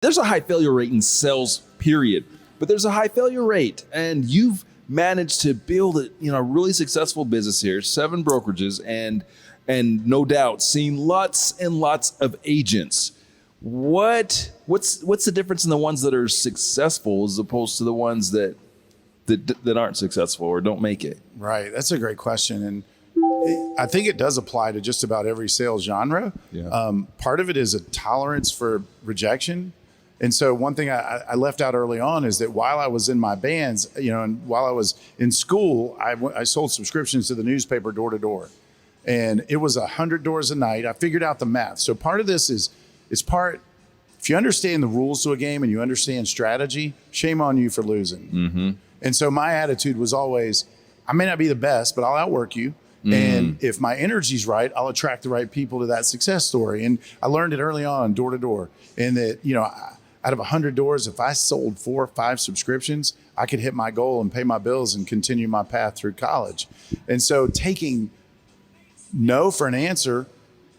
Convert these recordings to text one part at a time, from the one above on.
There's a high failure rate in sales, period. But there's a high failure rate, and you've managed to build a really successful business here, 7 brokerages, and no doubt seen lots and lots of agents. What's the difference in the ones that are successful as opposed to the ones that aren't successful or don't make it? Right. That's a great question. And I think it does apply to just about every sales genre. Yeah. Part of it is a tolerance for rejection. And so one thing I left out early on is that while I was in my bands, and while I was in school, I sold subscriptions to the newspaper door to door. And it was 100 doors a night. I figured out the math. So part of this is if you understand the rules to a game and you understand strategy, shame on you for losing. Mm-hmm. And so my attitude was always, I may not be the best, but I'll outwork you. And if my energy's right, I'll attract the right people to that success story. And I learned it early on, door to door. And that, out of 100 doors, if I sold 4 or 5 subscriptions, I could hit my goal and pay my bills and continue my path through college. And so taking no for an answer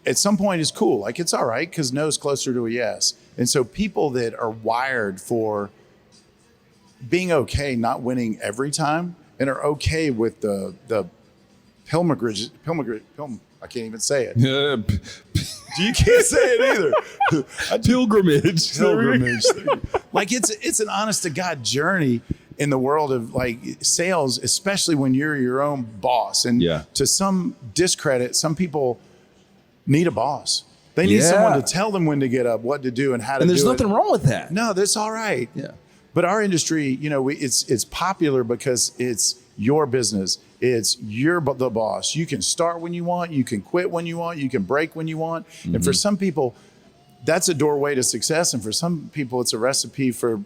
at some point is cool. Like, it's all right because no is closer to a yes. And so people that are wired for being okay not winning every time and are okay with the pilgrimage, I can't even say it. You can't say it either. Pilgrimage. Like it's an honest to God journey in the world of like sales, especially when you're your own boss. And to some discredit, some people need a boss. They need someone to tell them when to get up, what to do, and how to do it. And there's nothing wrong with that. No, that's all right. Yeah. But our industry, it's popular because it's your business. You're the boss. You can start when you want. You can quit when you want. You can break when you want. Mm-hmm. And for some people, that's a doorway to success. And for some people, it's a recipe for,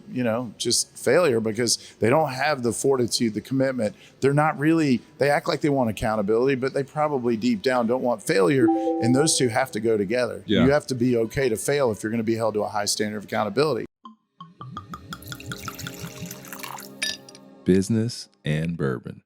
just failure because they don't have the fortitude, the commitment. They're not really, they act like they want accountability, but they probably deep down don't want failure. And those two have to go together. Yeah. You have to be okay to fail if you're going to be held to a high standard of accountability. Business and bourbon.